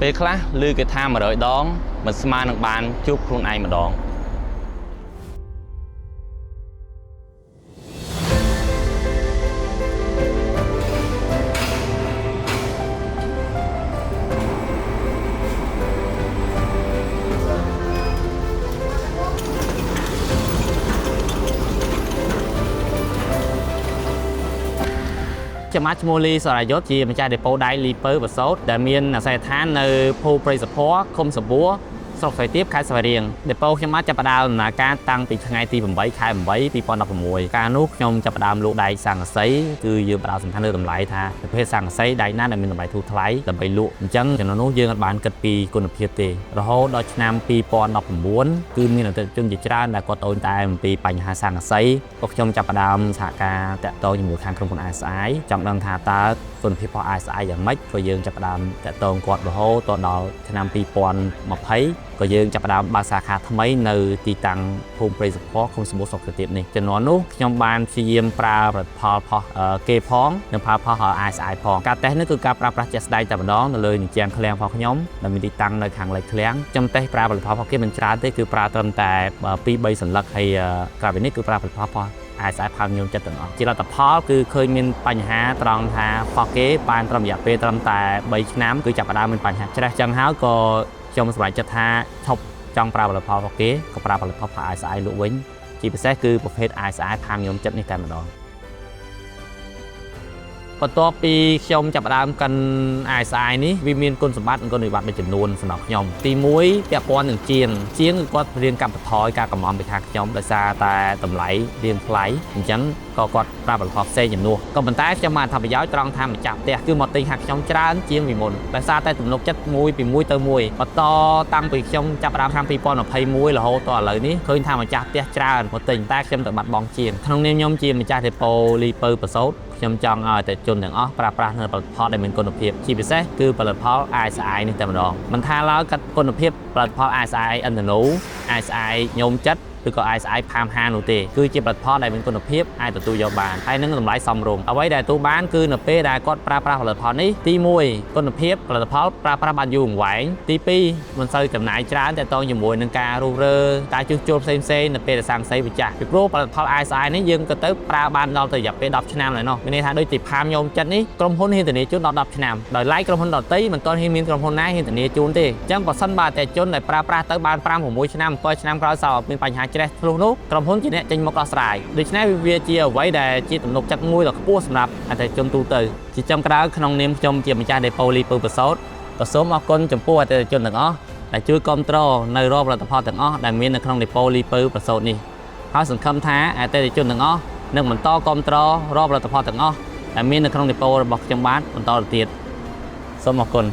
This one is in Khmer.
ពេលខ្លះឮគេថា100ដងមិនស្មើនឹងបានជួបខ្លួនឯងម្ដងជាម៉ាត់ឈ្មោះលីសរយុទ្ធជាម្ចាស់ដេប៉ូដៃលីពើបសោតដែលមានអាសយដ្ឋាននៅភូព្រៃសភ័រឃុំសបួរស្រុកស្វាយទៀបខេត្តស្វាយរៀងដេប៉ូខ្ញុំបានចាប់ផ្ដើមដំណើរការតាំងពីថ្ងៃទី8 ខែ 8 2016កាលនោះខ្ញុំចាប់ផ្ដើមលក់ដែកស័ង្កសីគឺយើងផ្ដោតសំខាន់លើតម្លៃថាប្រភេទស័ង្កសីដែកណាដែលមានតម្លៃធូរថ្លៃដើម្បីលក់អញ្ចឹងចំណុចនោះយើងអាចបានគិតពីគុណភាពទេរហូតដល់ឆ្នាំ2019គឺមានអតិថិជនជាច្រើនដែលគាត់ត្អូញត្អែអំពីបញ្ហាស័ង្កសីក៏ខ្ញុំចាប់ផ្ដើមសហការតាក់ទងជាមួយខាងក្រុមហ៊ុន ASI ចង់ដឹងថាតើគុណភាពរបស់ ASI យ៉ាងម៉េចក៏យើងចាប់ផ្ដើមតាក់ទងគាត់រហូតដល់ឆ្នាំ2020ក៏យើងចាប់ផ្ដើមបើកសាខាថ្មីនៅទីតាំងភូមិព្រៃសភ័រឃុំសបួរស្រុកស្វាយទៀបនេះជំនាន់នោះខ្ញុំបានព្យាយាមប្រើផលិតផលផុសគេផងនិងផលិតផល ASI ផងការតេស្តនេះគឺការប្រើប្រាស់ជាក់ស្ដែងតែម្ដងនៅលើជញ្ជាំងឃ្លាំងរបស់ខ្ញុំដែលមានទីតាំងនៅខាងលិចឃ្លាំងខ្ញុំតេស្តប្រើផលិតផលរបស់គេមិនច្រើនទេគឺប្រើត្រឹមតែ2-3សន្លឹកហើយក្រៅពីនេះគឺប្រើផលិតផលផុសASI ផាំខ្ញុំចិត្តទាំងអស់ជាលទ្ធផលគឺឃើញមានបញ្ហាត្រង់ថាផុសគេបានត្រឹមរយៈពេលត្រឹមតែ3ឆ្នាំគឺចាប់ផ្ដើមមានបញ្ហាច្រេះចឹងហើយក៏ខ្ញុំសម្រេចចិត្តថាឈប់ចង់ប្រើផលិតផលរបស់គេក៏ប្រើផលិតផល ASI លក់វិញជាពិសេសគឺប្រភេទ ASI ផាំខ្ញុំចិត្តនេះតែម្ដងបន្ទាប់ពីខ្ញុំចាប់ផ្ដើមកាន់ ASI នេះវាមានគុណសម្បត្តិនិងគុណវិបត្តិមួយចំនួនសម្រាប់ខ្ញុំទី1ពាក់ព័ន្ធនឹងជាងគឺគាត់រៀនកាប់បន្ថយការកំំពីខាងខ្ញុំដោយសារតែតម្លៃរៀងថ្លៃអញ្ចឹងក៏គាត់ប្រើផលិតផលផ្សេងជំនួសក៏ប៉ុន្តែខ្ញុំបានអត្ថប្រយោជន៍ត្រង់ថាម្ចាស់ផ្ទះគឺមកទិញខាងខ្ញុំច្រើនជាងពីមុនដោយសារតែទំនុកចិត្តមួយពីមួយទៅមួយបន្តតាំងពីខ្ញុំចាប់ផ្ដើមឆ្នាំ2021រហូតដល់ឥឡូវនេះឃើញថាម្ចាស់ផ្ទះច្រើនមកទិញតែខ្ញុំទៅបាត់បង់ជាងក្នុងនាមខ្ញុំជាម្ចាស់ដេប៉ូលីពើបសោតខ្ញុំចង់ឲ្យអតិថិជនទាំងអស់ប្រើប្រាស់នៅផលិតផលដែលមានគុណភាពជាពិសេសគឺផលិតផល ASI នេះតែម្ដងមិនថាឡើយកាត់គុណភាពផលិតផល ASI Endano ASI ញោមចិត្តឬក៏ ASI ផាមហានោះទេគឺជាផលិតផលដែលមានគុណភាពអាចទទួលយកបានហើយនឹងតម្លៃសមរម្យអ្វីដែលទទួលបានគឺនៅពេលដែលគាត់ប្រើប្រាស់ផលិតផលនេះទី1គុណភាពផលិតផលប្រើប្រាស់បានយូរអង្វែងទី2មិនសូវចំណាយច្រើនតែតងជាមួយនឹងការរុះរើការជួសជុលផ្សេងៗនៅពេលដែលសង្កសីវាចាស់ពីព្រោះផលិតផល ASI នេះយើងក៏ទៅប្រើបានដល់ទៅរយៈពេល10ឆ្នាំហើយនោះមានន័យថាដូចទីផាមញោមចិត្តនេះក្រុមហ៊ុនហ៊ានធានាជូនដល់10ឆ្នាំដោយឡែកក្រុមហ៊ុនដទៃមិនទាន់ហ៊ានមានក្រុមហ៊ុនណាហ៊ានធានាជូនទេអញ្ចឹងបើសិនបើអតិថិជនដែលប្រើប្រាស់ទៅបាន5-6ឆ្នាំ7ឆ្នាំក្រោយសោមានបញ្ហាច្រេះធ្លុះនោះក្រុមហ៊ុនជាអ្នកចេញមកដោះស្រាយដូច្នេះវាជាអ្វីដែលជាទំនុកចិត្តមួយដ៏ខ្ពស់សម្រាប់អតិថិជនទូទៅជាចំក្រៅក្នុងនាមខ្ញុំជាម្ចាស់ដេប៉ូលីពើបសោតក៏សូមអរគុណចំពោះអតិថិជនទាំងអស់ដែលជួយគាំទ្រនៅរាល់ផលិតផលទាំងអស់ដែលមាននៅក្នុងដេប៉ូលីពើបសោតនេះហើយសង្ឃឹមថាអតិថិជនទាំងអស់នឹងបន្តគាំទ្ររាល់ផលិតផលទាំងអស់ដែលមាននៅក្នុងដេប៉ូរបស់ខ្ញុំបានបន្តទៅទៀតសូមអរគុណ